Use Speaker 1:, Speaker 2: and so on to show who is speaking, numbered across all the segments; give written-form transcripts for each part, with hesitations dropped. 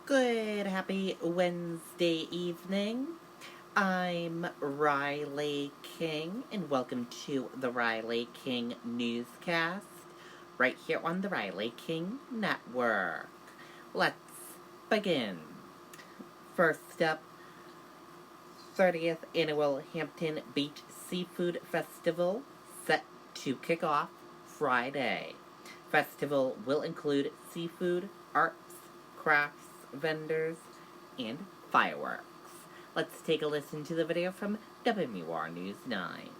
Speaker 1: Good, happy Wednesday evening. I'm Riley King, and welcome to the Riley King Newscast, right here on the Riley King Network. Let's begin. First up, 30th Annual Hampton Beach Seafood Festival set to kick off Friday. Festival will include seafood, arts, crafts, vendors, and fireworks. Let's take a listen to the video from WMUR News 9.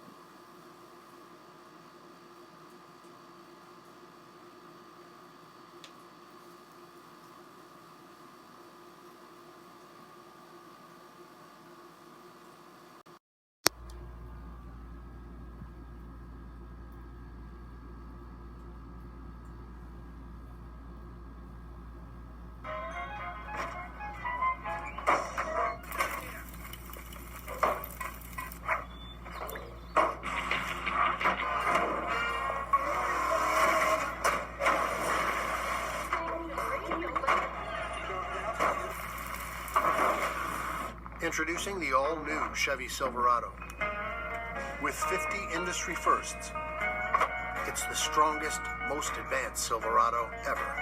Speaker 2: Introducing the all-new Chevy Silverado. With 50 industry firsts, it's the strongest, most advanced Silverado ever.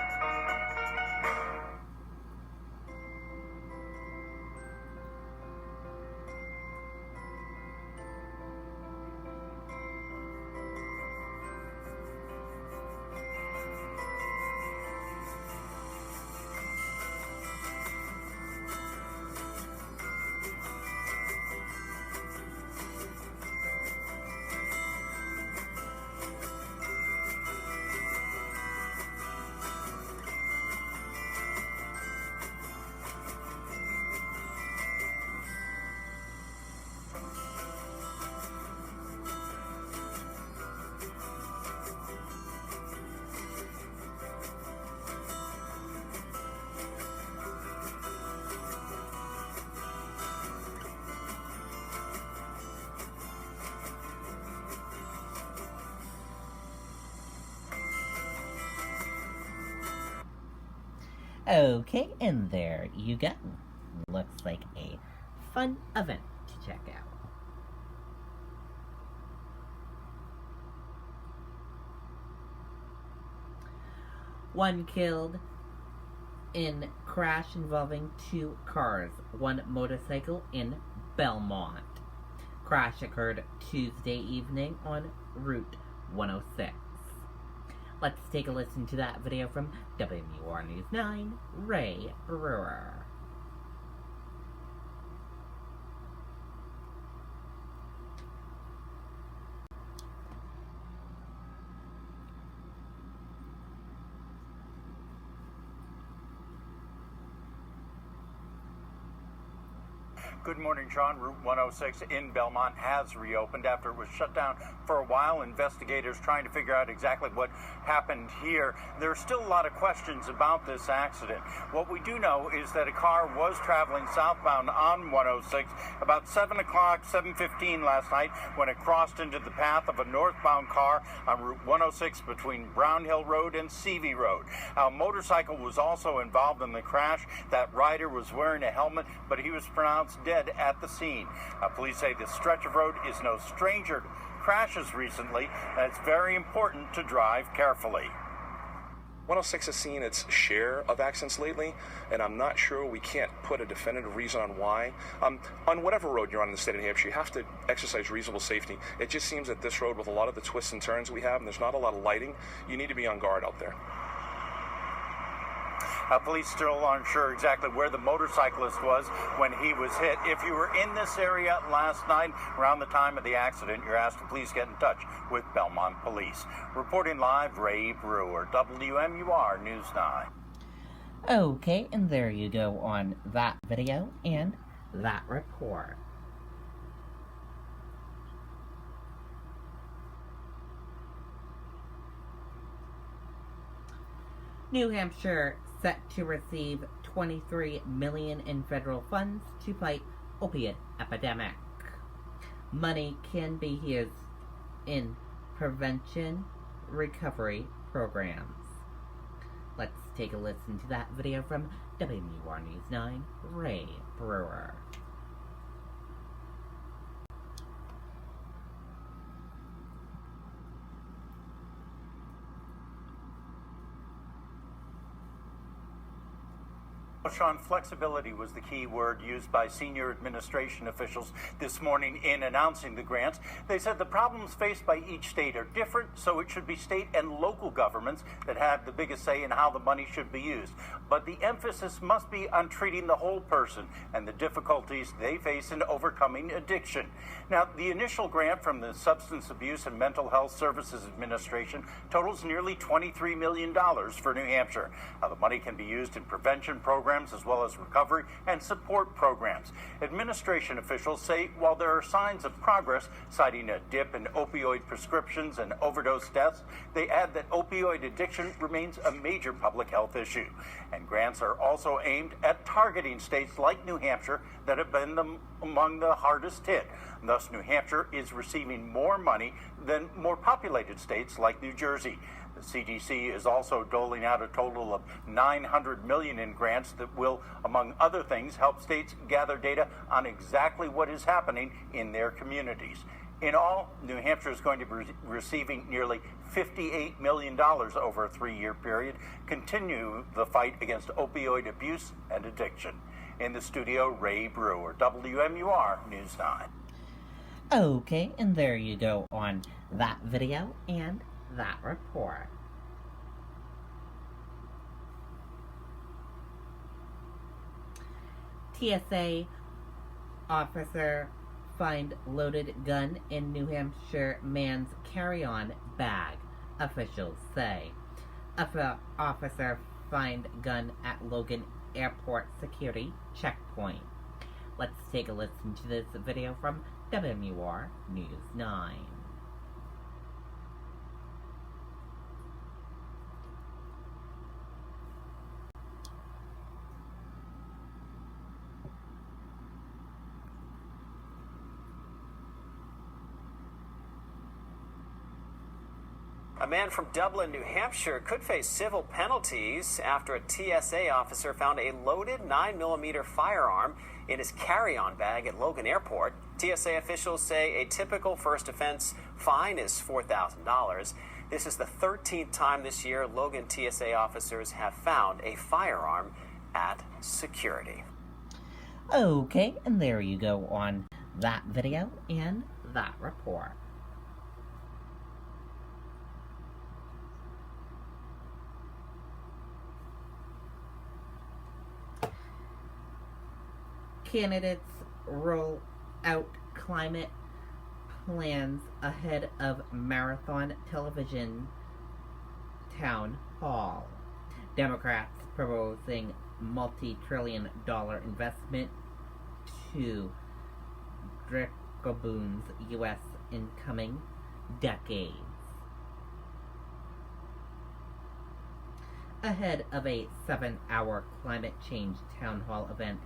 Speaker 1: Okay, and there you go. Looks like a fun event to check out. One killed in crash involving two cars, one motorcycle in Belmont. Crash occurred Tuesday evening on Route 106. Let's take a listen to that video from WMUR News 9, Ray Brewer.
Speaker 3: Good morning, John. Route 106 in Belmont has reopened after it was shut down for a while. Investigators trying to figure out exactly what happened here. There are still a lot of questions about this accident. What we do know is that a car was traveling southbound on 106 about 7 o'clock, 7:15 last night when it crossed into the path of a northbound car on Route 106 between Brown Hill Road and Seavey Road. A motorcycle was also involved in the crash. That rider was wearing a helmet, but he was pronounced dead at the scene. Police say this stretch of road is no stranger to crashes recently, and it's very important to drive carefully.
Speaker 4: 106 has seen its share of accidents lately, and I'm not sure, we can't put a definitive reason on why. On whatever road you're on in the state of New Hampshire, you have to exercise reasonable safety. It just seems that this road, with a lot of the twists and turns we have, and there's not a lot of lighting, you need to be on guard out there.
Speaker 3: Police still aren't sure exactly where the motorcyclist was when he was hit. If you were in this area last night around the time of the accident, you're asked to please get in touch with Belmont Police. Reporting live, Ray Brewer, WMUR News 9.
Speaker 1: Okay, and there you go on that video and that report. New Hampshire set to receive $23 million in federal funds to fight opioid epidemic. Money can be used in prevention recovery programs. Let's take a listen to that video from WMUR News 9, Ray Brewer.
Speaker 3: Sean, flexibility was the key word used by senior administration officials this morning in announcing the grants. They said the problems faced by each state are different, so it should be state and local governments that have the biggest say in how the money should be used. But the emphasis must be on treating the whole person and the difficulties they face in overcoming addiction. Now, the initial grant from the Substance Abuse and Mental Health Services Administration totals nearly $23 million for New Hampshire. Now, the money can be used in prevention programs as well as recovery and support programs. Administration officials say while there are signs of progress, citing a dip in opioid prescriptions and overdose deaths, they add that opioid addiction remains a major public health issue. And grants are also aimed at targeting states like New Hampshire that have been among the hardest hit. Thus, New Hampshire is receiving more money than more populated states like New Jersey. The CDC is also doling out a total of $900 million in grants that will, among other things, help states gather data on exactly what is happening in their communities. In all, New Hampshire is going to be receiving nearly $58 million over a 3-year period, continue the fight against opioid abuse and addiction. In the studio, Ray Brewer, WMUR News 9.
Speaker 1: Okay, and there you go on that video and that report. TSA officer find loaded gun in New Hampshire man's carry-on bag, officials say. Officer find gun at Logan Airport security checkpoint. Let's take a listen to this video from WMUR News 9.
Speaker 5: A man from Dublin, New Hampshire could face civil penalties after a TSA officer found a loaded 9mm firearm in his carry-on bag at Logan Airport. TSA officials say a typical first offense fine is $4,000. This is the 13th time this year Logan TSA officers have found a firearm at security.
Speaker 1: Okay, and there you go on that video and that report. Candidates roll out climate plans ahead of Marathon Television Town Hall. Democrats proposing multi-trillion-dollar investment to Dracoboon's U.S. in coming decades. Ahead of a 7-hour climate change town hall event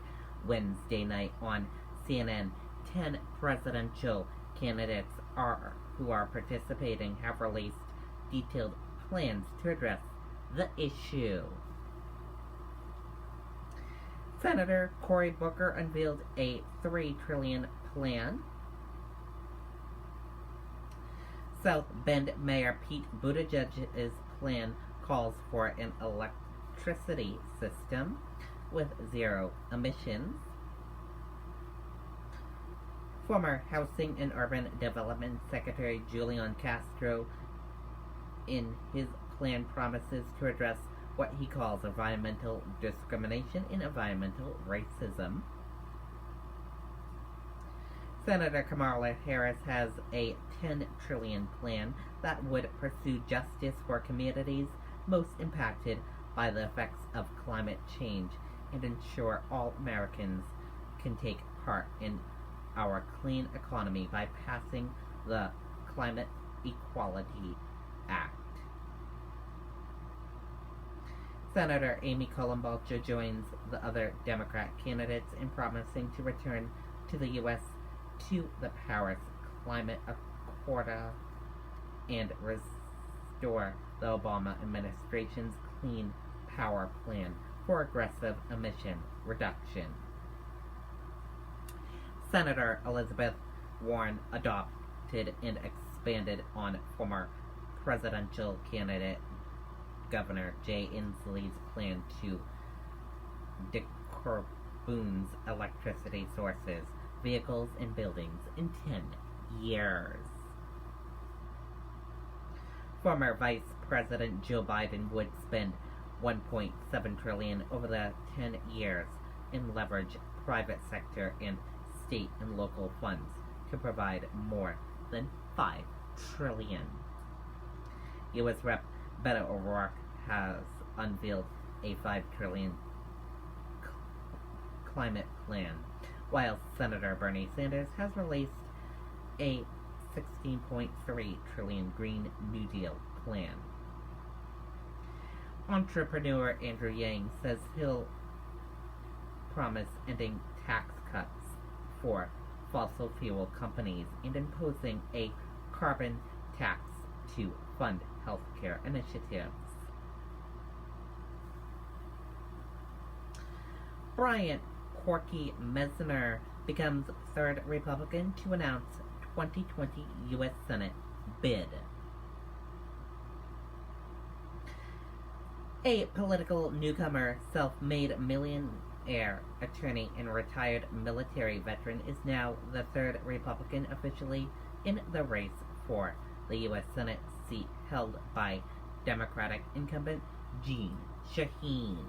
Speaker 1: Wednesday night on CNN, 10 presidential candidates who are participating have released detailed plans to address the issue. Senator Cory Booker unveiled a $3 trillion plan. South Bend Mayor Pete Buttigieg's plan calls for an electricity system with zero emissions. Former Housing and Urban Development Secretary Julian Castro, in his plan, promises to address what he calls environmental discrimination and environmental racism. Senator Kamala Harris has a $10 trillion plan that would pursue justice for communities most impacted by the effects of climate change and ensure all Americans can take part in our clean economy by passing the Climate Equality Act. Senator Amy Klobuchar joins the other Democrat candidates in promising to return to the U.S. to the Paris Climate Accord and restore the Obama administration's Clean power plan for aggressive emission reduction. Senator Elizabeth Warren adopted and expanded on former presidential candidate Governor Jay Inslee's plan to decarbonize electricity sources, vehicles, and buildings in 10 years. Former Vice President Joe Biden would spend $1.7 trillion over the 10 years and leverage private sector and state and local funds to provide more than $5 trillion. U.S. Rep. Beto O'Rourke has unveiled a $5 trillion climate plan, while Senator Bernie Sanders has released a $16.3 trillion Green New Deal plan. Entrepreneur Andrew Yang says he'll promise ending tax cuts for fossil fuel companies and imposing a carbon tax to fund healthcare initiatives. Bryant Corky Mesner becomes third Republican to announce 2020 U.S. Senate bid. A political newcomer, self-made millionaire, attorney, and retired military veteran is now the third Republican officially in the race for the U.S. Senate seat held by Democratic incumbent Jeanne Shaheen.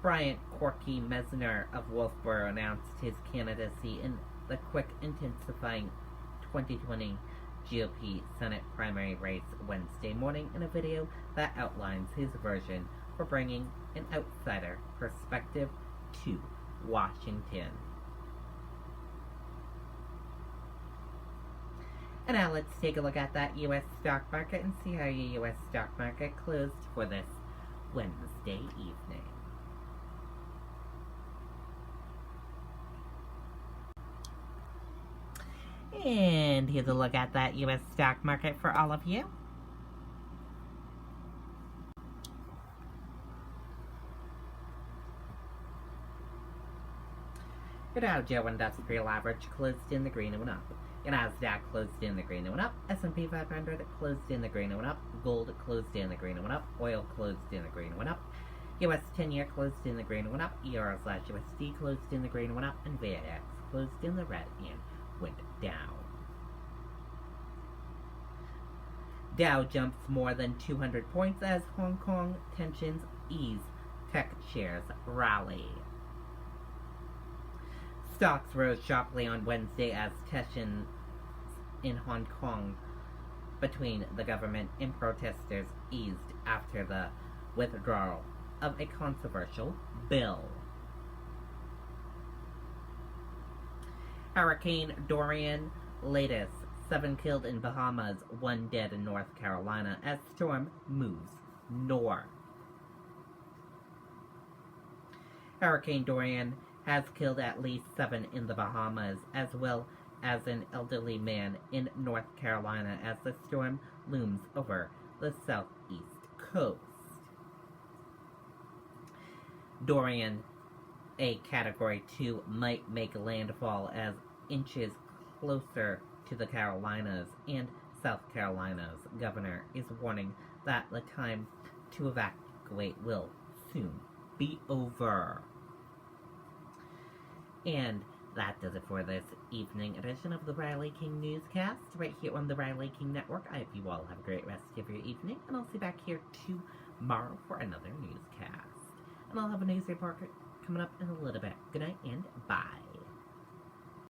Speaker 1: Bryant Corky Mesner of Wolfboro announced his candidacy in the quick intensifying 2020 GOP Senate primary race Wednesday morning in a video that outlines his version for bringing an outsider perspective to Washington. And now let's take a look at that U.S. stock market and see how your U.S. stock market closed for this Wednesday evening. And here's a look at that U.S. stock market for all of you. Your Dow Jones Industrial Average closed in the green and went up. Your Nasdaq closed in the green and went up. S&P 500 closed in the green and went up. Gold closed in the green and went up. Oil closed in the green and went up. US 10-year closed in the green and went up. Euro/USD closed in the green and went up. And VIX closed in the red and went down. Dow jumps more than 200 points as Hong Kong tensions ease. Tech shares rally. Stocks rose sharply on Wednesday as tensions in Hong Kong between the government and protesters eased after the withdrawal of a controversial bill. Hurricane Dorian, latest, 7 killed in Bahamas, 1 dead in North Carolina as storm moves north. Hurricane Dorian has killed at least 7 in the Bahamas, as well as an elderly man in North Carolina as the storm looms over the southeast coast. Dorian, a Category 2, might make landfall as inches closer to the Carolinas, and South Carolina's governor is warning that the time to evacuate will soon be over. And that does it for this evening edition of the Riley King Newscast, right here on the Riley King Network. I hope you all have a great rest of your evening, and I'll see you back here tomorrow for another newscast. And I'll have a news report coming up in a little bit. Good night and bye.